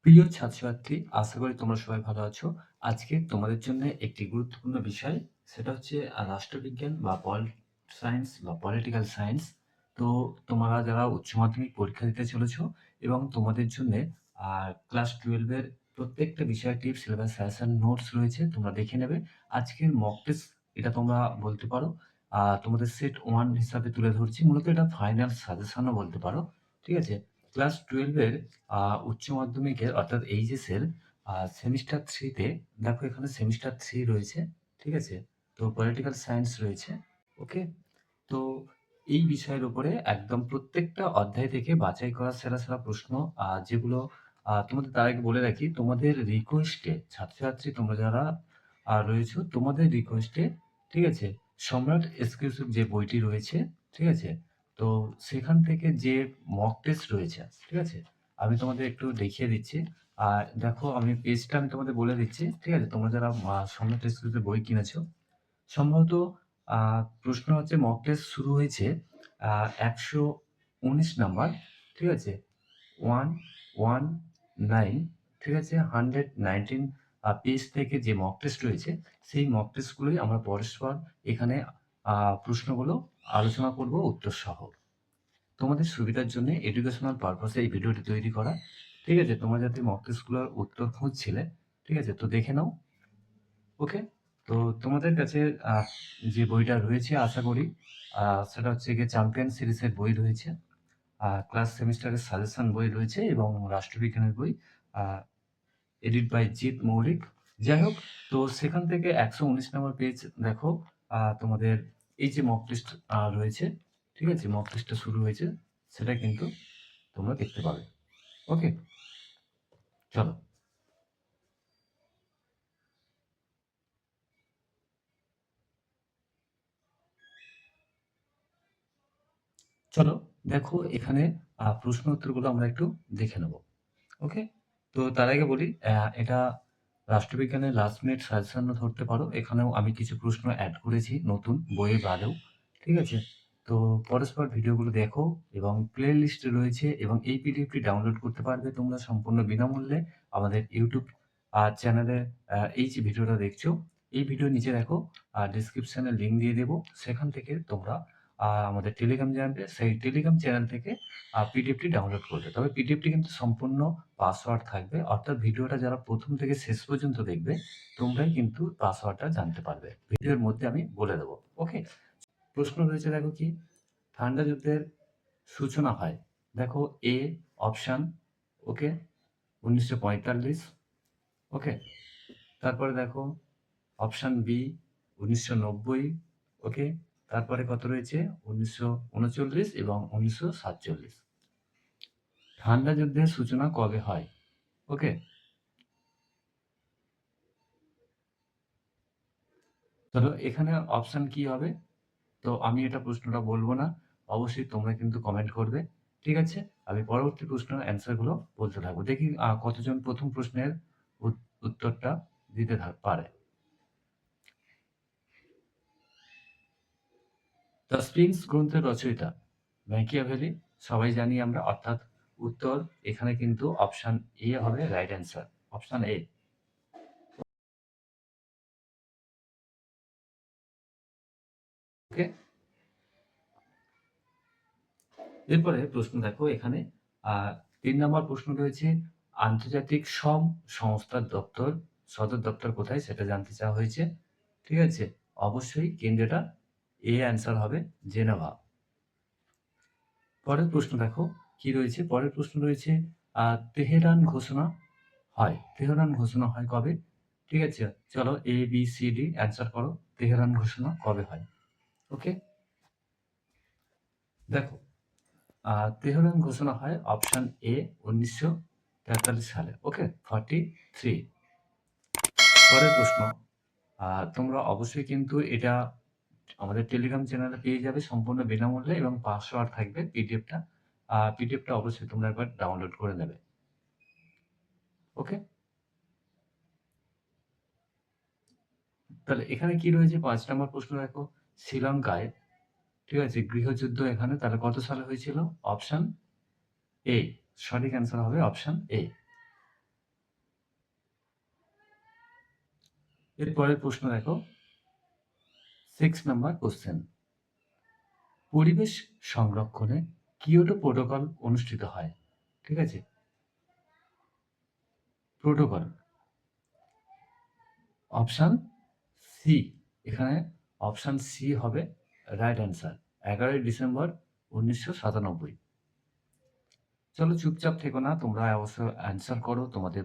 প্রিয় ছাত্রছাত্রী, আশা করি তোমরা সবাই ভালো আছো। আজকে তোমাদের জন্য একটি গুরুত্বপূর্ণ বিষয়, সেটা হচ্ছে রাষ্ট্রবিজ্ঞান বা সায়েন্স বা পলিটিক্যাল সায়েন্স। তো তোমরা যারা উচ্চ মাধ্যমিক পরীক্ষা দিতে চলেছো এবং তোমাদের জন্যে ক্লাস 12 এর প্রত্যেকটা বিষয়ের টিপস, সিলেবাস, সাজেশন, নোটস রয়েছে, তোমরা দেখে নেবে। আজকের মক টেস্ট এটা তোমরা বলতে পারো। তোমাদের সেট 1 হিসাবে তুলে ধরছি। মূলত এটা ফাইনাল সাজেশনও বলতে পারো। ঠিক আছে? ক্লাস 12 এর আ উচ্চ মাধ্যমিকের অর্থাৎ এইচএস এর সেমিস্টার 3 তে দেখো এখানে সেমিস্টার 3 রয়েছে। ঠিক আছে? তো পলিটিক্যাল সায়েন্স রয়েছে। ওকে? তো এই বিষয়ের উপরে একদম প্রত্যেকটা অধ্যায় থেকে বাছাই করা সেরা প্রশ্ন যেগুলো তোমাদের তার আগে বলে রাখি, তোমাদের রিকোয়েস্টে ছাত্রছাত্রী তোমরা যারা রয়েছো, তোমাদের রিকোয়েস্টে, ঠিক আছে? সম্রাট এক্সক্লুসিভ যে বইটি রয়েছে, ঠিক আছে? তো সেখান থেকে যে মক টেস্ট রয়েছে, ঠিক আছে? আমি তোমাদের একটু দেখিয়ে দিচ্ছি। দেখো আমি পেজটা আমি তোমাদের বলে দিচ্ছি, ঠিক আছে? তোমরা যারা সম্রাট এক্সক্লুসিভ বই কিনেছো, সম্ভবত আ প্রশ্ন হচ্ছে মক টেস্ট শুরু হয়েছে ১১৯ নাম্বার, ঠিক আছে? 119, ঠিক আছে? 119 পেজ থেকে যে মক টেস্ট রয়েছে, সেই মক টেস্টগুলোই আমরা পরস্পর এখানে আ প্রশ্নগুলো আলোচনা করব উত্তরসহ। তোমাদের সুবিধার জন্যে এডুকেশনাল পারপাসে এই ভিডিওটি তৈরি করা। ঠিক আছে? তোমরা যাতে মক টেস্টগুলোর উত্তর খুঁজছিলে, ঠিক আছে? তো দেখে নাও। ওকে? তো তোমাদের কাছে আ যে বইটা রয়েছে আশা করি সেটা হচ্ছে গিয়ে চ্যাম্পিয়ন সিরিজের বই রয়েছে। ক্লাস সেমিস্টারের সাজেশন বই রয়েছে এবং রাষ্ট্রবিজ্ঞানের বই আ এডিট বাই জিৎ মৌলিক। যাই হোক, তো সেখান থেকে ১১৯ নম্বর পেজ দেখো, তোমাদের এই যে মক টেস্ট রয়েছে, ঠিক আছে? মক টেস্টটা শুরু হয়েছে, সেটা কিন্তু তোমরা দেখতে পাবে। ওকে? চলো। চলো, দেখো এখানে প্রশ্ন উত্তরগুলো আমরা একটু দেখে নেব। ওকে? তো তার আগে বলি, এটা রাষ্ট্রবিজ্ঞানের লাস্ট মিনিট সাজেশনও ধরতে পারো। এখানেও আমি কিছু প্রশ্ন এড করেছি নতুন বইয়ে বাদেও। ঠিক আছে? তো পরস্পর ভিডিওগুলো দেখো এবং প্লে লিস্টে রয়েছে এবং এই পিডিএফটি ডাউনলোড করতে পারবে তোমরা সম্পূর্ণ বিনামূল্যে আমাদের ইউটিউব চ্যানেলে। এই যে ভিডিওটা দেখছো, এই ভিডিওর নিচে দেখো ডেসক্রিপশনে লিংক দিয়ে দেব। সেখান থেকে তোমরা আমাদের টেলিগ্রাম চ্যানেলে, সেই টেলিগ্রাম চ্যানেল থেকে পিডিএফটি ডাউনলোড করবে। তবে পিডিএফটি কিন্তু সম্পূর্ণ পাসওয়ার্ড থাকবে। অর্থাৎ ভিডিওটা যারা ১ম থেকে শেষ পর্যন্ত দেখবে, তোমরাই কিন্তু পাসওয়ার্ডটা জানতে পারবে। ভিডিওর মধ্যে আমি বলে দেব। ওকে? প্রশ্ন রয়েছে দেখো কি? ঠান্ডা যুদ্ধের সূচনা হয়। দেখো এ অপশন, ওকে? ১৯৪৫, ওকে? তারপরে দেখো অপশন বি ১৯৯০, ওকে? তারপরে কত রয়েছে? ১৯৩৯ এবং ১৯৪৭। ঠান্ডা যুদ্ধের সূচনা কবে হয়? ওকে? চলো এখানে অপশন কি হবে? তো আমি এটা প্রশ্নটা বলব না। অবশ্যই তোমরা কিন্তু কমেন্ট করবে। ঠিক আছে? আমি পরবর্তী প্রশ্নের অ্যান্সার গুলো বলতে থাকবো। দেখি কতজন ১ম প্রশ্নের উত উত্তরটা দিতে পারে। দ্য স্প্রিংস গ্রন্থের রচয়িতা ম্যাকিয়াভেলি, সবাই জানি আমরা। অর্থাৎ উত্তর এখানে কিন্তু অপশন এ হবে right answer. Option A. Okay? এরপরে প্রশ্ন দেখো এখানে আ ৩ নাম্বার প্রশ্ন রয়েছে, আন্তর্জাতিক শ্রম সংস্থার সদর দপ্তর কোথায় সেটা জানতে চাওয়া হয়েছে। ঠিক আছে? অবশ্যই কেন্দ্রটা এ অ্যান্সার হবে জেনেভা। পরের প্রশ্ন দেখো কি রয়েছে? পরের প্রশ্ন রয়েছে আ তেহরান ঘোষণা তেহরান ঘোষণা হয় কবে? ঠিক আছে? চলো এ, বি, সি, ডি অ্যান্সার করো। তেহরান ঘোষণা কবে হয়? ওকে? দেখো তেহরান ঘোষণা হয় অপশন এ ১৯৪৩ সালে। ওকে? 43। পরের প্রশ্ন, তোমরা অবশ্যই কিন্তু এটা আমাদের টেলিগ্রাম চ্যানেলে পেয়ে যাবে সম্পূর্ণ বিনামূল্যে এবং পাসওয়ার্ড থাকবে পিডিএফটা। পিডিএফটা অবশ্যই তোমরা একবার ডাউনলোড করে নেবে। ওকে? তাহলে এখানে কি রয়েছে? ৫ নাম্বার প্রশ্ন দেখো, শ্রীলঙ্কায়, ঠিক আছে? গৃহযুদ্ধ এখানে তাহলে কত সালে হয়েছিল? Option A. সঠিক অ্যান্সার হবে অপশন এ। এরপরের প্রশ্ন দেখো, 6 নাম্বার কোশ্চেন। পরিবেশ সংরক্ষণে কিয়োটো প্রোটোকল অনুষ্ঠিত হয়। ঠিক আছে, প্রোটোকল অপশান সি, এখানে অপশান সি হবে রাইট অ্যান্সার, 11 ডিসেম্বর 1997। চলো চুপচাপ থেকো না, তোমরা অবশ্য অ্যান্সার করো। তোমাদের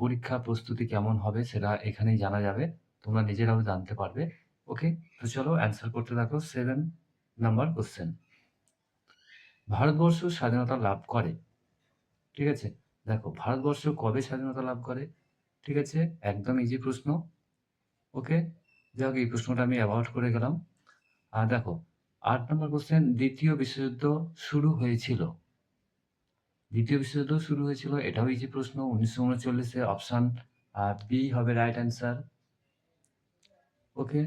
পরীক্ষা প্রস্তুতি কেমন হবে সেটা এখানেই জানা যাবে, তোমরা নিজেরাও জানতে পারবে। ওকে, তো চলো অ্যান্সার করতে থাকো। 7 নাম্বার কোশ্চেন। ভারতবর্ষ স্বাধীনতা লাভ করে। ঠিক আছে, দেখো ভারতবর্ষ কবে স্বাধীনতা লাভ করে। ঠিক আছে, একদম ইজি প্রশ্ন। ওকে, যাই হোক এই প্রশ্নটা আমি অ্যাভয়েড করে গেলাম। আর দেখো 8 নম্বর কোশ্চেন, দ্বিতীয় বিশ্বযুদ্ধ শুরু হয়েছিল। দ্বিতীয় বিশ্বযুদ্ধ শুরু হয়েছিল, এটাও ইজি প্রশ্ন, 1939-এ, অপশান বি হবে রাইট অ্যান্সার। ওকে,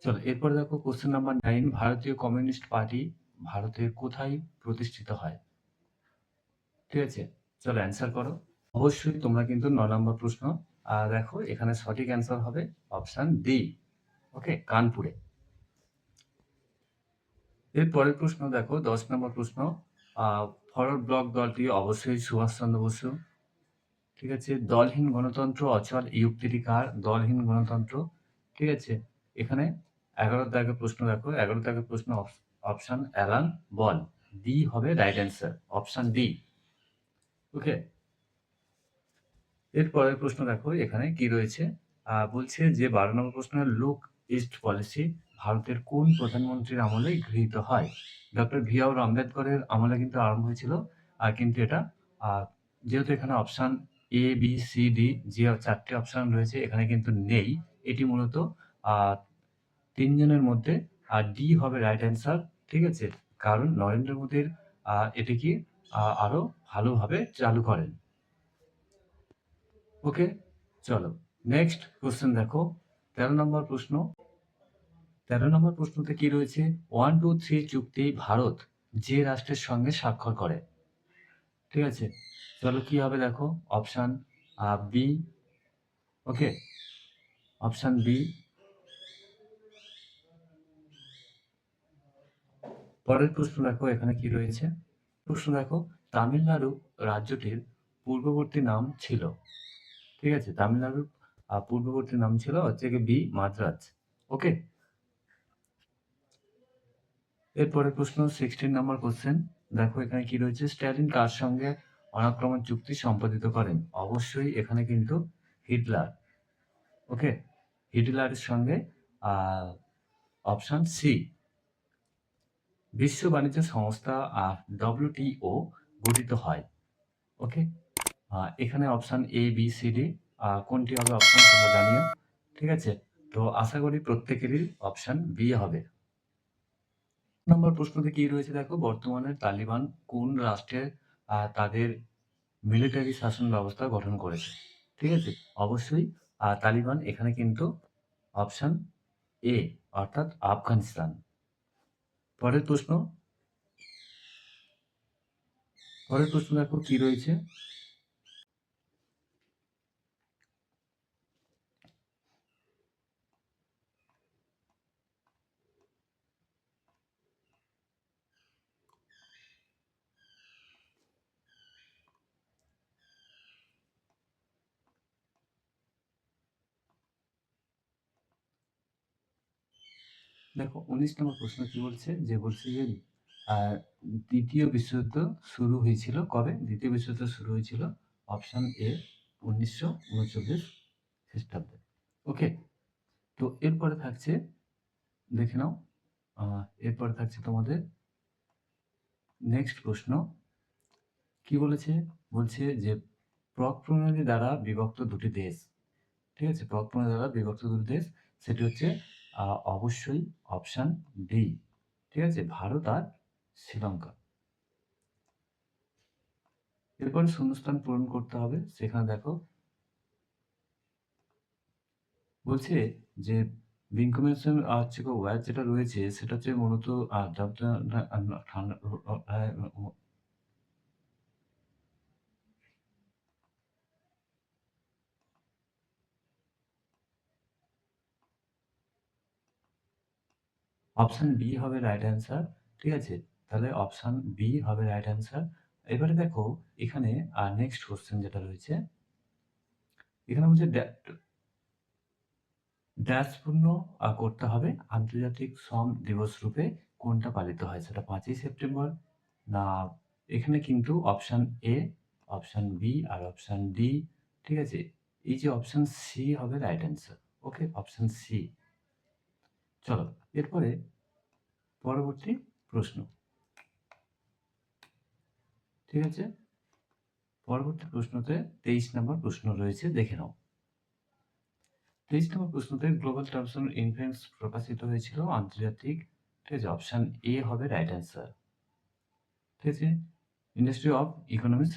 চলো এরপরে দেখো কোশ্চেন নাম্বার 9, ভারতীয় কমিউনিস্ট পার্টি ভারতে কোথায় প্রতিষ্ঠিত হয়। ঠিক আছে, চলো অ্যান্সার করো। অবশ্যই তোমরা কিন্তু 9 নম্বর প্রশ্ন, দেখো এখানে সঠিক অ্যান্সার হবে অপশান ডি। ওকে, কানপুরে। এর পরের প্রশ্ন দেখো 10 নম্বর প্রশ্ন, ফরওয়ার্ড ব্লক দলটি অবশ্যই সুভাষচন্দ্র বসু। ঠিক আছে, দলহীন গণতন্ত্র অচল এই উক্তিটি কার। দলহীন গণতন্ত্র। ঠিক আছে, এখানে 11 দাগের প্রশ্ন দেখো, 11 দাগের প্রশ্ন অপশান অ্যালান বল, ডি হবে রাইট অ্যান্সার, অপশান ডি। ওকে, এর পরের প্রশ্ন দেখো এখানে কি রয়েছে, বলছে যে 12 নম্বর প্রশ্নের লুক ইস্ট পলিসি ভারতের কোন প্রধানমন্ত্রীর আমলে গৃহীত হয়। ডক্টর ভি আর আম্বেদকরের আমলে কিন্তু আরম্ভ হয়েছিল, কিন্তু এটা যেহেতু এখানে option A B C D যে 4টে অপশান রয়েছে এখানে কিন্তু নেই, এটি মূলত তিনজনের মধ্যে, আর ডি হবে রাইট অ্যান্সার। ঠিক আছে, কারণ নরেন্দ্র মোদীর এটিকে আরো ভালোভাবে চালু করেন। ওকে, চলো নেক্সট কোশ্চেন দেখো, 13 নম্বর প্রশ্ন। 13 নম্বর প্রশ্নতে কি রয়েছে, 1, 2, 3 চুক্তি ভারত যে রাষ্ট্রের সঙ্গে স্বাক্ষর করে। ঠিক আছে, চলো কি হবে দেখো, অপশান বি। ওকে, অপশান বি। পরের প্রশ্ন দেখো এখানে কি রয়েছে, প্রশ্ন দেখো, তামিলনাড়ু রাজ্যটির পূর্ববর্তী নাম ছিল। ঠিক আছে, তামিলনাড়ুর পূর্ববর্তী নাম ছিল হচ্ছে কি বি, মাদ্রাজ। ওকে, এরপরের প্রশ্ন 16 নম্বর কোশ্চেন, দেখো এখানে কি রয়েছে, স্ট্যালিন কার সঙ্গে অনাক্রমণ চুক্তি সম্পাদিত করেন। অবশ্যই এখানে কিন্তু হিটলার। ওকে, হিটলারের সঙ্গে, অপশান সি। বিশ্ব বাণিজ্য সংস্থা WTO গঠিত হয়। ওকে, এখানে option A B C D কোনটি হবে অপশান তোমরা জানিও। ঠিক আছে, তো আশা করি প্রত্যেকেরই অপশান বি হবে। নম্বর প্রশ্নতে কি রয়েছে দেখো, বর্তমানে তালিবান কোন রাষ্ট্রে তাদের মিলিটারি শাসন ব্যবস্থা গঠন করেছে। ঠিক আছে, অবশ্যই তালিবান এখানে কিন্তু অপশান এ অর্থাৎ আফগানিস্তান। পরের প্রশ্ন, পরের প্রশ্ন দেখো কি রয়েছে, দেখো 19 নম্বর প্রশ্ন কি বলছে, যে বলছে যে দ্বিতীয় বিশ্বযুদ্ধ শুরু হয়েছিল কবে। দ্বিতীয় বিশ্বযুদ্ধ শুরু হয়েছিল অপশান এ 1939 খ্রিস্টাব্দে। ওকে, তো এরপরে থাকছে, দেখে নাও, এরপরে থাকছে তোমাদের নেক্সট প্রশ্ন কি বলেছে, বলছে যে প্রক প্রণালী দ্বারা বিভক্ত দুটি দেশ। ঠিক আছে, প্রক প্রণালী দ্বারা বিভক্ত দুটি দেশ, সেটি হচ্ছে অবশ্যই অপশান ডি। ঠিক আছে, ভারত আর শ্রীলঙ্কা। এরপরে শূন্যস্থান পূরণ করতে হবে, সেখানে দেখো বলছে যে বিনকমেশন হচ্ছে ওয়্যার যেটা রয়েছে সেটা হচ্ছে মূলত অপশন বি হবে রাইট অ্যান্সার। ঠিক আছে, তাহলে অপশন বি হবে রাইট অ্যান্সার। এবারে দেখো এখানে নেক্সট কোশ্চেন যেটা রয়েছে, এখানে বলছে ড্যাশপূর্ণ করতে হবে আন্তর্জাতিক শ্রম দিবস রূপে কোনটা পালিত হয়, সেটা 5ই সেপ্টেম্বর না, এখানে কিন্তু অপশন এ, অপশন বি আর অপশন ডি। ঠিক আছে, এই যে অপশন সি হবে right answer. Okay, option C. চলো এরপরে পরবর্তী প্রশ্ন। ঠিক আছে, পরবর্তী প্রশ্নতে 23 নম্বর প্রশ্ন রয়েছে, দেখে নাও। 23 নম্বর প্রশ্নতে গ্লোবাল টার্মস অন ইনফ্লুয়েন্স প্রকাশিত হয়েছিল আন্তর্জাতিক। ঠিক আছে, অপশন এ হবে রাইট অ্যান্সার। ঠিক আছে, ইন্ডাস্ট্রি অফ ইকোনমিক্স।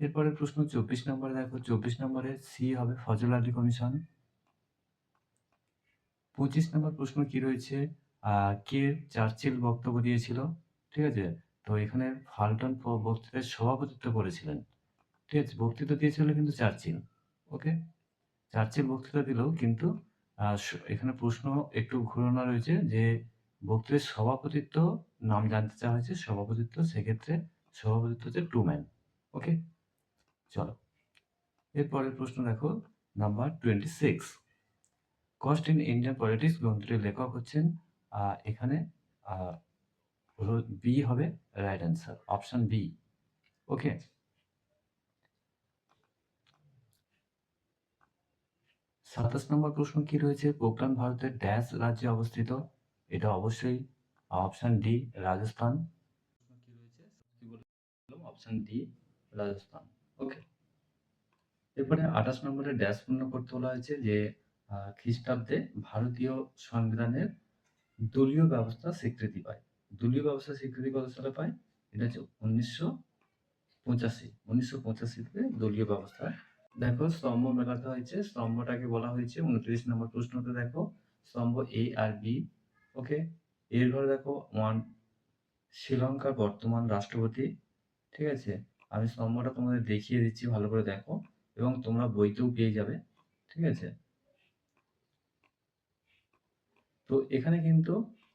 এরপরে প্রশ্ন 24 নম্বরে দেখো, 24 নম্বরে সি হবে ফজল আলী কমিশন। 25 নম্বর প্রশ্ন কি রয়েছে, কে চার্চিল বক্তব্য দিয়েছিল। ঠিক আছে, তো এখানে ফাল্টন বক্তৃতায় সভাপতিত্ব করেছিলেন। ঠিক আছে, বক্তৃতা দিয়েছিল কিন্তু চার্চিল। ওকে, চার্চিল বক্তৃতা দিলেও কিন্তু এখানে প্রশ্ন একটু ঘুরানো রয়েছে যে বক্তৃতার সভাপতিত্ব নাম জানতে চাওয়া হয়েছে, সভাপতিত্ব, সেক্ষেত্রে সভাপতিত্ব হচ্ছে টু ম্যান। ওকে, চলো এরপরের প্রশ্ন দেখো, number 26, caste in Indian politics গ্রন্থটির লেখক হচ্ছেন, এখানে বি হবে right answer, option B. Okay, 27 নম্বর প্রশ্ন কি রয়েছে, পোখরান ভারতের ড্যাশ রাজ্যে অবস্থিত, এটা অবশ্যই অপশন ডি রাজস্থান। কি রয়েছে কি বললাম, অপশন ডি রাজস্থান। ওকে, এরপরে 28 নম্বরে ড্যাশ পূর্ণ করতে বলা হয়েছে যে খ্রিস্টাব্দে ভারতীয় সংবিধানের দলীয় ব্যবস্থা স্বীকৃতি পায়। দলীয় ব্যবস্থা স্বীকৃতি কত সালে পায়, এটা হচ্ছে 1985 থেকে দলীয় ব্যবস্থা। দেখো স্তম্ভ মেলাতে হয়েছে, স্তম্ভটাকে বলা হয়েছে 29 নম্বর প্রশ্নতে দেখো স্তম্ভ এ আর বি। ওকে, এর ঘরে দেখো শ্রীলঙ্কার বর্তমান রাষ্ট্রপতি। ঠিক আছে, আমি স্তম্ভটা তোমাদের দেখিয়ে দিচ্ছি, ভালো করে দেখো, এবং তোমরা বইতেও পেয়ে যাবে। ঠিক আছে, তো এখানে কিন্তু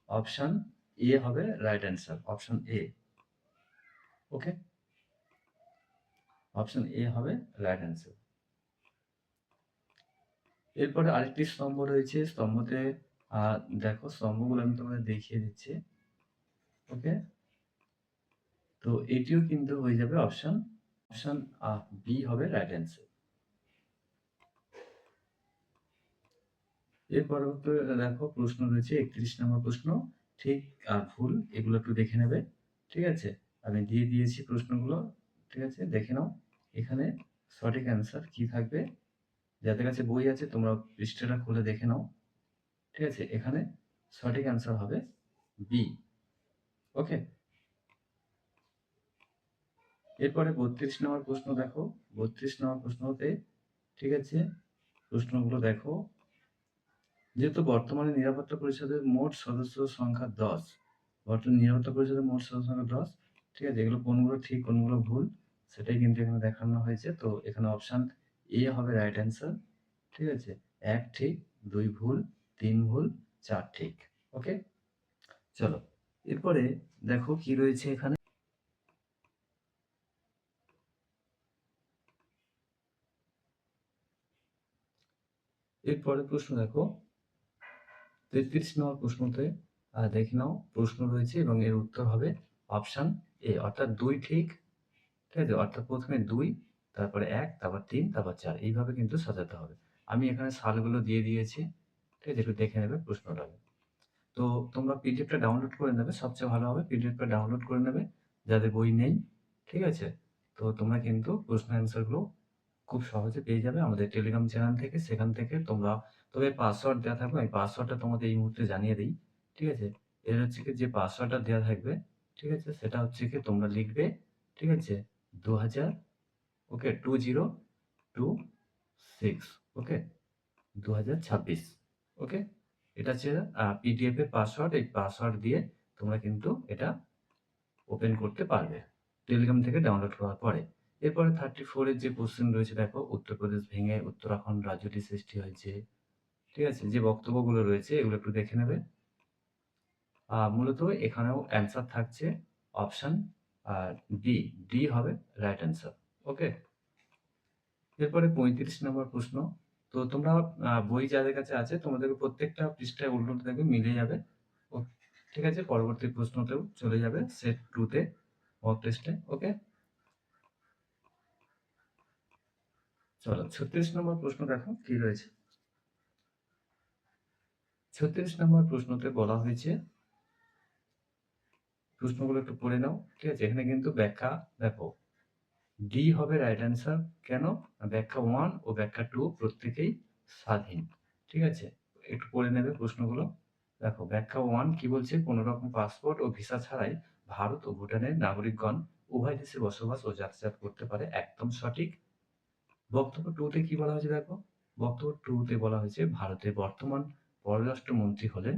অপশন এ হবে right answer, option A. Okay, option A হবে রাইট অ্যান্সার। এরপরে আরেকটি স্তম্ভ রয়েছে, স্তম্ভতে দেখো স্তম্ভগুলো আমি তোমাদের দেখিয়ে দিচ্ছি। ওকে, তো এটিও কিন্তু হয়ে যাবে অপশন বি হবে রাইট অ্যান্সার। এর পরবর্তী দেখো প্রশ্ন রয়েছে 31 নম্বর প্রশ্ন, ঠিক আর ভুল এগুলো একটু দেখে নেবে। ঠিক আছে, আমি দিয়ে দিয়েছি প্রশ্নগুলো। ঠিক আছে, দেখে নাও এখানে সঠিক অ্যান্সার কি থাকবে। যাদের কাছে বই আছে তোমরা পৃষ্ঠাটা খুলে দেখে নাও। ঠিক আছে, এখানে সঠিক অ্যান্সার হবে বি। ওকে, এরপরে 32 নম্বর প্রশ্ন দেখো, 32 নম্বর প্রশ্নতে, ঠিক আছে, প্রশ্নগুলো দেখো, যেহেতু বর্তমানে নিরাপত্তা পরিষদের মোট সদস্য সংখ্যা 10, বর্তমানে নিরাপত্তা পরিষদের মোট সদস্য সংখ্যা 10। ঠিক আছে, এগুলো কোনগুলো ঠিক কোনগুলো ভুল সেটাই কিন্তু এখানে দেখানো হয়েছে। তো এখানে অপশন এ হবে রাইট অ্যান্সার। ঠিক আছে, 1 ঠিক, 2 ভুল, 3 ভুল, 4 ঠিক। ওকে, চলো এরপরে দেখো কি রয়েছে এখানে। এরপরে প্রশ্ন দেখো, 33 নম্বর প্রশ্নতে দেখে নাও প্রশ্ন রয়েছে এবং এর উত্তর হবে অপশন এ, অর্থাৎ 2 ঠিক। ঠিক আছে, অর্থাৎ প্রথমে 2, তারপরে 1, তারপর 3, তারপর 4, এইভাবে কিন্তু সাজাতে হবে। আমি এখানে সালগুলো দিয়ে দিয়েছি। ঠিক আছে, একটু দেখে নেবে প্রশ্নটা। তো তোমরা পিডিএফটা ডাউনলোড করে নেবে, সবচেয়ে ভালো হবে পিডিএফটা ডাউনলোড করে নেবে যাদের বই নেই। ঠিক আছে, তো তোমরা কিন্তু প্রশ্ন অ্যান্সারগুলো খুব সহজে পেয়ে যাবে আমাদের টেলিগ্রাম চ্যানেল থেকে, সেখান থেকে তোমরা, তবে পাসওয়ার্ড দেওয়া থাকবে, আমি পাসওয়ার্ডটা তোমাদের এই মুহূর্তে জানিয়ে দিই। ঠিক আছে, এর হচ্ছে কি যে পাসওয়ার্ডটা দেওয়া থাকবে, ঠিক আছে, সেটা হচ্ছে কি তোমরা লিখবে, ঠিক আছে, 2000, ওকে, 2026, ওকে, 2026। ওকে, এটা হচ্ছে পিডিএফ এর পাসওয়ার্ড। এই পাসওয়ার্ড দিয়ে তোমরা কিন্তু এটা ওপেন করতে পারবে টেলিগ্রাম থেকে ডাউনলোড করার পরে। এরপরে 34 এর যে কোশ্চেন রয়েছে দেখো, উত্তরপ্রদেশ ভেঙে উত্তরাখণ্ড রাজ্যটি সৃষ্টি হয়েছে। ঠিক আছে, যে বক্তব্যগুলো রয়েছে এগুলো একটু দেখে নেবে। মূলত এখানেও অ্যান্সার থাকছে অপশন ডি। ডি হবে রাইট অ্যান্সার। ওকে? এরপরে ৩৫ নম্বর প্রশ্ন। তো তোমরা বই যাদের কাছে আছে তোমাদের প্রত্যেকটা পৃষ্ঠায় উল্টোতে দেখবে মিলে যাবে। ও ঠিক আছে? পরবর্তী প্রশ্নতেও চলে যাবে সেট 2 তে মক টেস্টে। ওকে? চলো ৩৬ নম্বর প্রশ্ন দেখো কি রয়েছে। ৩৬ নম্বর প্রশ্নতে বলা হয়েছে, প্রশ্নগুলো একটু পড়ে নাও। ঠিক আছে? এখানে কিন্তু ব্যাখ্যা দেখো। ডি হবে রাইট অ্যান্সার। কেন? ব্যাখ্যা 1 ও ব্যাখ্যা 2 প্রত্যেকেই স্বাধীন। ঠিক আছে? একটু পড়ে নেবে প্রশ্নগুলো। দেখো ব্যাখ্যা 1 কি বলছে? কোন রকম পাসপোর্ট ও ভিসা ছাড়াই ভারত ও ভুটানের নাগরিকগণ উভয় দেশে বসবাস ও যাতায়াত করতে পারে। একদম সঠিক। বক্তব্য 2 তে কি বলা হয়েছে দেখো। বক্তব্য 2 তে বলা হয়েছে ভারতের বর্তমান পররাষ্ট্রমন্ত্রী হলেন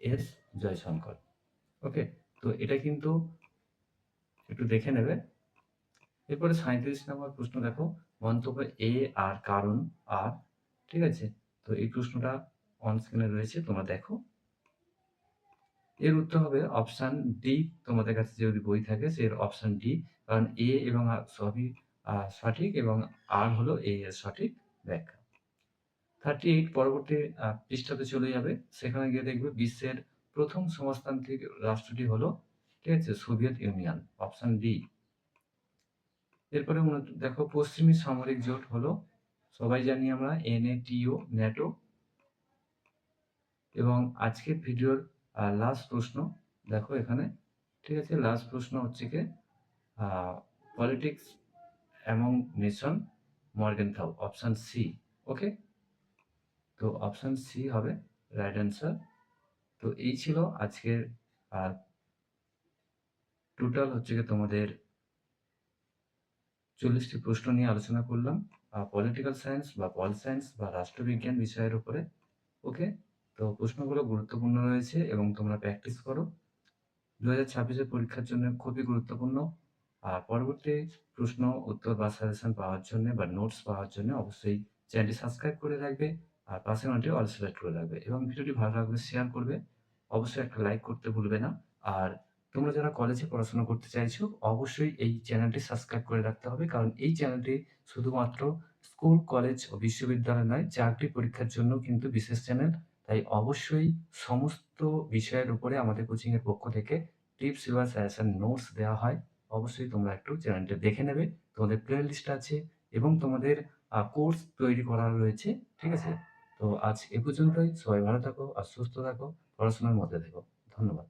এস জয়শঙ্কর। ওকে? তো এটা কিন্তু একটু দেখে নেবে। এরপরে ৩৭ নম্বর প্রশ্ন দেখো। মন্তব্য এ আর কারণ আর। ঠিক আছে? তো এই প্রশ্নটা অন স্ক্রিনে রয়েছে, তোমরা দেখো। এর উত্তর হবে অপশন ডি। তোমাদের কাছে যদি বই থাকে এর অপশন ডি। কারণ এ এবং আর সবই সঠিক এবং আর হলো এ এর সঠিক ব্যাখ্যা। 38 পরবর্তী পৃষ্ঠাতে চলে যাবে। সেখানে গিয়ে দেখবে বিশ্বের প্রথম সমাজতান্ত্রিক রাষ্ট্রটি হলো, ঠিক আছে? Soviet union. Option D. এরপরে দেখো পশ্চিমী সামরিক জোট হলো, সবাই জানি আমরা নেটো, ন্যাটো। এবং আজকের ভিডিওর লাস্ট প্রশ্ন দেখো এখানে। ঠিক আছে? লাস্ট প্রশ্ন হচ্ছে কি politics among nation Morgenthau. Option C. Okay? তো অপশন সি হবে রাইট অ্যান্সার। তো এই ছিল আজকের টোটাল হচ্ছে গিয়ে তোমাদের 40টি প্রশ্ন নিয়ে আলোচনা করলাম পলিটিক্যাল সায়েন্স বা পল সায়েন্স বা রাষ্ট্রবিজ্ঞান বিষয়ের উপরে। ওকে? তো প্রশ্নগুলো গুরুত্বপূর্ণ রয়েছে এবং তোমরা প্র্যাকটিস করো। 2026 এর পরীক্ষার জন্য খুবই গুরুত্বপূর্ণ। পরবর্তী প্রশ্ন উত্তর বা সাজেশন পাওয়ার জন্য বা নোটস পাওয়ার জন্য অবশ্যই চ্যানেলটি সাবস্ক্রাইব করে রাখবে আর পাশে ঘন্টি অল সিলেক্ট করে রাখবে এবং ভিডিওটি ভালো লাগলে শেয়ার করবে। অবশ্যই একটা লাইক করতে ভুলবে না। আর তোমরা যারা কলেজে পড়াশোনা করতে চাইছো অবশ্যই এই চ্যানেলটি সাবস্ক্রাইব করে রাখতে হবে, কারণ এই চ্যানেলটি শুধুমাত্র স্কুল, কলেজ ও বিশ্ববিদ্যালয় নয়, চাকরি পরীক্ষার জন্য কিন্তু বিশেষ চ্যানেল। তাই অবশ্যই সমস্ত বিষয়ের উপরে আমাদের কোচিং এর পক্ষ থেকে টিপস এবং সাজেশন নোটস দেওয়া হয়। অবশ্যই তোমরা একটু চ্যানেলটা দেখে নেবে। তোমাদের প্লে লিস্ট আছে এবং তোমাদের কোর্স তৈরি করা রয়েছে। ঠিক আছে? তো আজ এ পর্যন্তই। সবাই ভালো থাকো আর সুস্থ থাকো। পড়াশোনার মধ্যে থেকো। ধন্যবাদ।